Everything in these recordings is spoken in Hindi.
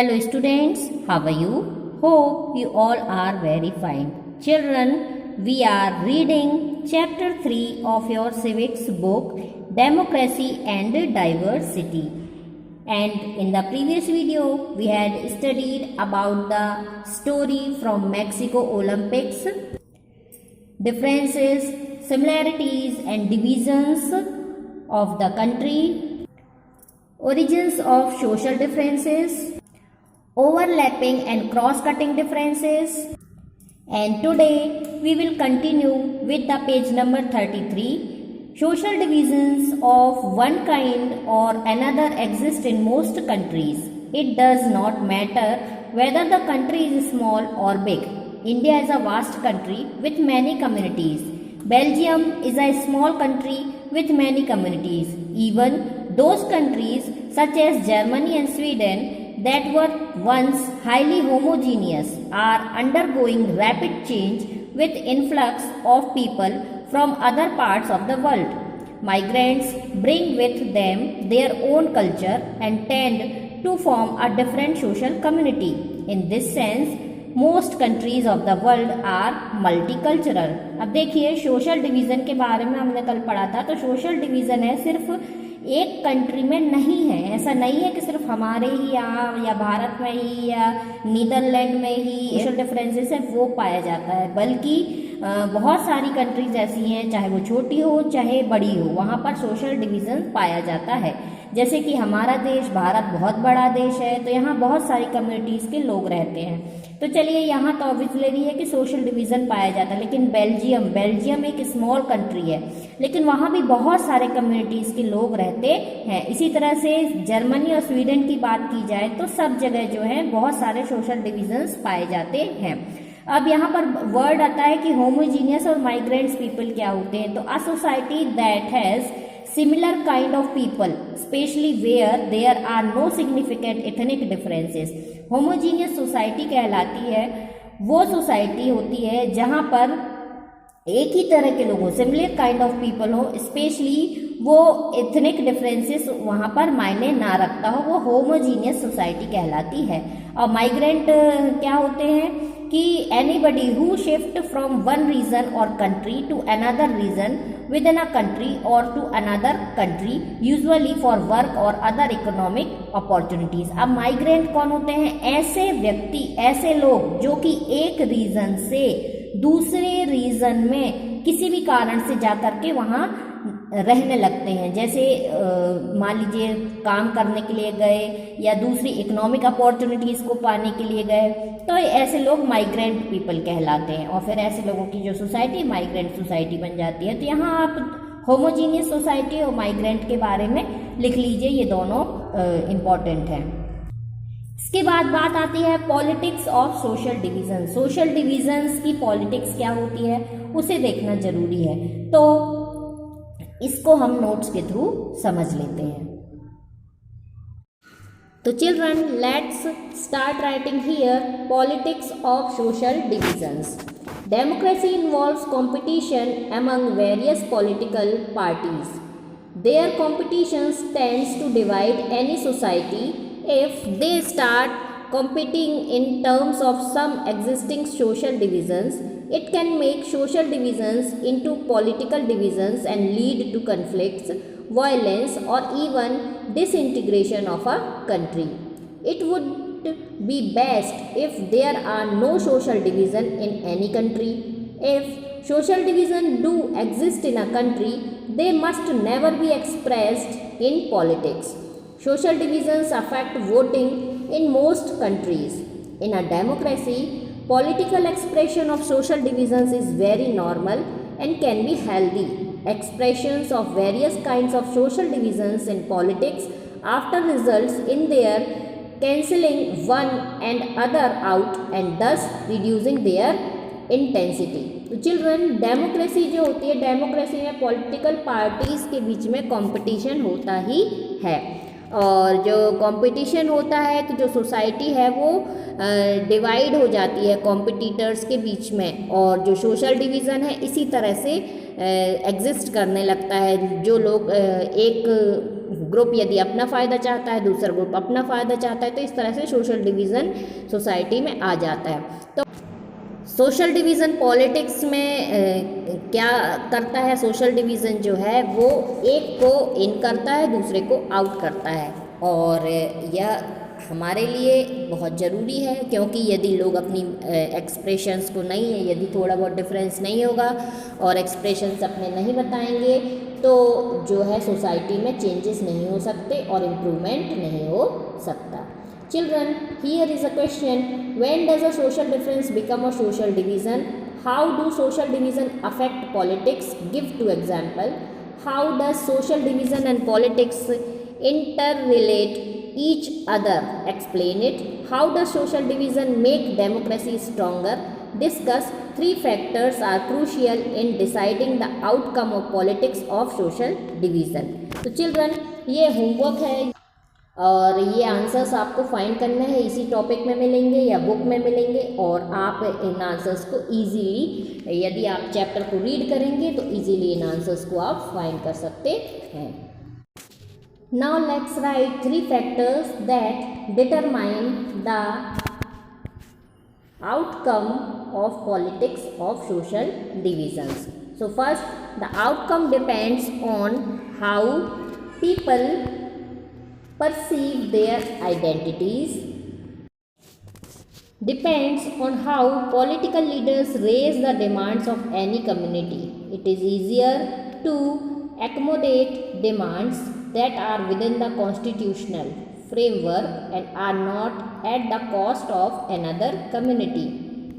Hello students, how are you? Hope you all are very fine. Children, we are reading chapter 3 of your civics book, Democracy and Diversity. And in the previous video, we had studied about the story from Mexico Olympics, differences, similarities and divisions of the country, origins of social differences, overlapping and cross-cutting differences. And today we will continue with the page number 33. Social divisions of one kind or another exist in most countries. It does not matter whether the country is small or big. India is a vast country with many communities. Belgium is a small country with many communities. Even those countries such as Germany and Sweden that were once highly homogeneous are undergoing rapid change with influx of people from other parts of the world. Migrants bring with them their own culture and tend to form a different social community. In this sense, most countries of the world are multicultural. अब देखिए सोशल डिवीज़न के बारे में हमने कल पढ़ा था, तो सोशल डिवीज़न है सिर्फ एक कंट्री में नहीं है। ऐसा नहीं है कि सिर्फ हमारे ही यहाँ या भारत में ही या नीदरलैंड में ही सोशल डिफरेंसेस है वो पाया जाता है, बल्कि बहुत सारी कंट्रीज ऐसी हैं, चाहे वो छोटी हो चाहे बड़ी हो, वहाँ पर सोशल डिवीज़न पाया जाता है। जैसे कि हमारा देश भारत बहुत बड़ा देश है, तो यहाँ बहुत सारी कम्युनिटीज़ के लोग रहते हैं। तो चलिए यहाँ तो ऑब्वियसली है कि सोशल डिवीज़न पाया जाता है, लेकिन बेल्जियम एक स्मॉल कंट्री है, लेकिन वहाँ भी बहुत सारे कम्युनिटीज़ के लोग रहते हैं। इसी तरह से जर्मनी और स्वीडन की बात की जाए तो सब जगह जो है बहुत सारे सोशल डिवीज़न्स पाए जाते हैं। अब यहाँ पर वर्ड आता है कि होमोजीनियस और माइग्रेंट्स पीपल क्या होते हैं। तो a society that has similar kind of people, especially where there are no significant ethnic differences. homogeneous society कहलाती है वो सोसाइटी होती है जहाँ पर एक ही तरह के लोग हो, सिमिलर काइंड ऑफ पीपल हो, स्पेशली वो एथनिक डिफरेंसेस वहाँ पर मायने ना रखता हो, वो होमोजीनियस सोसाइटी कहलाती है। और माइग्रेंट क्या होते हैं कि anybody who shift from one region or country to another region within a country or to another country usually for work or other economic opportunities. अब माइग्रेंट कौन होते हैं? ऐसे व्यक्ति, ऐसे लोग जो कि एक रीजन से दूसरे रीजन में किसी भी कारण से जाकर के वहाँ रहने लगते हैं। जैसे मान लीजिए काम करने के लिए गए या दूसरी इकोनॉमिक अपॉर्चुनिटीज़ को पाने के लिए गए, तो ऐसे लोग माइग्रेंट पीपल कहलाते हैं। और फिर ऐसे लोगों की जो सोसाइटी माइग्रेंट सोसाइटी बन जाती है। तो यहाँ आप होमोजीनियस सोसाइटी और माइग्रेंट के बारे में लिख लीजिए, ये दोनों इम्पॉर्टेंट हैं। इसके बाद बात आती है politics of social division. Social divisions की पॉलिटिक्स क्या होती है उसे देखना जरूरी है, तो इसको हम नोट्स के थ्रू समझ लेते हैं। तो children, let's start writing here politics of social divisions. Democracy involves competition among various political parties. Their competitions tends to divide any society if they start competing in terms of some existing social divisions. It can make social divisions into political divisions and lead to conflicts, violence, or even disintegration of a country. It would be best if there are no social division in any country. If social division do exist in a country, they must never be expressed in politics. Social divisions affect voting in most countries. In a democracy, political expression of social divisions is very normal and can be healthy. Expressions of various kinds of social divisions in politics often results in their cancelling one and other out and thus reducing their intensity. तो चिल्ड्रन, डेमोक्रेसी जो होती है, डेमोक्रेसी में पॉलिटिकल पार्टीज़ के बीच में कंपटीशन होता ही है, और जो कंपटीशन होता है तो जो सोसाइटी है वो डिवाइड हो जाती है कॉम्पिटिटर्स के बीच में, और जो सोशल डिवीज़न है इसी तरह से एग्जिस्ट करने लगता है। जो लोग एक ग्रुप यदि अपना फ़ायदा चाहता है, दूसरा ग्रुप अपना फ़ायदा चाहता है, तो इस तरह से सोशल डिवीज़न सोसाइटी में आ जाता है। तो सोशल डिवीज़न पॉलिटिक्स में क्या करता है? सोशल डिवीज़न जो है वो एक को इन करता है, दूसरे को आउट करता है, और यह हमारे लिए बहुत ज़रूरी है, क्योंकि यदि लोग अपनी एक्सप्रेशंस को नहीं है, यदि थोड़ा बहुत डिफरेंस नहीं होगा और एक्सप्रेशंस अपने नहीं बताएंगे, तो जो है सोसाइटी में चेंजेस नहीं हो सकते और इम्प्रूवमेंट नहीं हो सकता। Children, here is a question. When does a social difference become a social division? How do social division affect politics? Give two example. How does social division and politics interrelate each other? Explain it. How does social division make democracy stronger? Discuss. Three factors are crucial in deciding the outcome of politics of social division. तो children, ये homework है और ये आंसर्स आपको फाइंड करना है, इसी टॉपिक में मिलेंगे या बुक में मिलेंगे, और आप इन आंसर्स को इजीली, यदि आप चैप्टर को रीड करेंगे तो इजीली इन आंसर्स को आप फाइंड कर सकते हैं। Now let's write 3 factors that determine the outcome of politics of social divisions. So first, the outcome depends on how people perceive their identities, depends on how political leaders raise the demands of any community. It is easier to accommodate demands that are within the constitutional framework and are not at the cost of another community.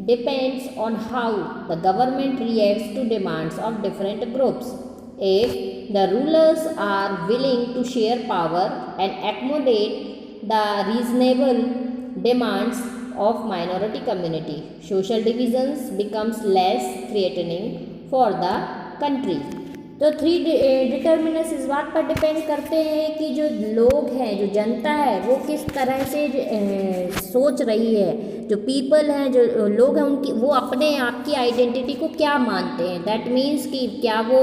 Depends on how the government reacts to demands of different groups. If the rulers are willing to share power and accommodate the reasonable demands of minority community, social divisions becomes less threatening for the country. तो 3 डिटर्मिनेंट्स इस बात पर डिपेंड करते हैं कि जो लोग हैं, जो जनता है, वो किस तरह से सोच रही है, जो पीपल हैं, जो लोग हैं, उनकी वो अपने आप की आइडेंटिटी को क्या मानते हैं। दैट मीन्स कि क्या वो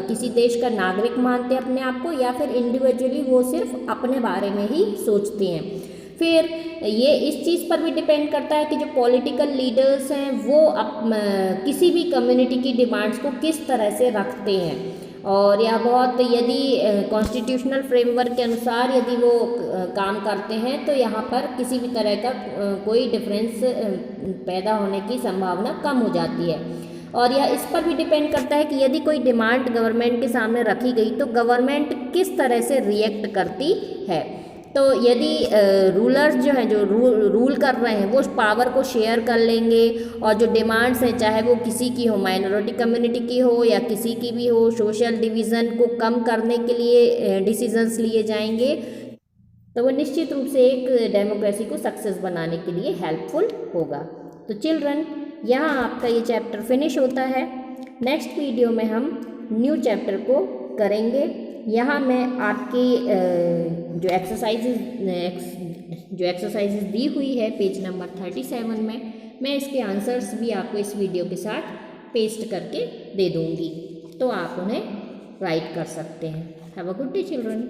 किसी देश का नागरिक मानते हैं अपने आप को, या फिर इंडिविजुअली वो सिर्फ अपने बारे में ही सोचते हैं। फिर ये इस चीज़ पर भी डिपेंड करता है कि जो पॉलिटिकल लीडर्स हैं वो किसी भी कम्युनिटी की डिमांड्स को किस तरह से रखते हैं, और या बहुत यदि कॉन्स्टिट्यूशनल फ्रेमवर्क के अनुसार यदि वो काम करते हैं, तो यहाँ पर किसी भी तरह का कोई डिफरेंस पैदा होने की संभावना कम हो जाती है। और यह इस पर भी डिपेंड करता है कि यदि कोई डिमांड गवर्नमेंट के सामने रखी गई तो गवर्नमेंट किस तरह से रिएक्ट करती है। तो यदि रूलर्स जो हैं, जो रूल कर रहे हैं, वो उस पावर को शेयर कर लेंगे, और जो डिमांड्स हैं, चाहे वो किसी की हो, माइनॉरिटी कम्युनिटी की हो या किसी की भी हो, सोशल डिवीज़न को कम करने के लिए डिसीजंस लिए जाएंगे, तो वो निश्चित रूप से एक डेमोक्रेसी को सक्सेस बनाने के लिए हेल्पफुल होगा। तो चिल्ड्रन, यहाँ आपका ये चैप्टर फिनिश होता है। नेक्स्ट वीडियो में हम न्यू चैप्टर को करेंगे। यहाँ मैं आपकी जो एक्सरसाइजेज दी हुई है पेज नंबर 37 में, मैं इसके आंसर्स भी आपको इस वीडियो के साथ पेस्ट करके दे दूँगी, तो आप उन्हें राइट कर सकते हैं। Have a good day children.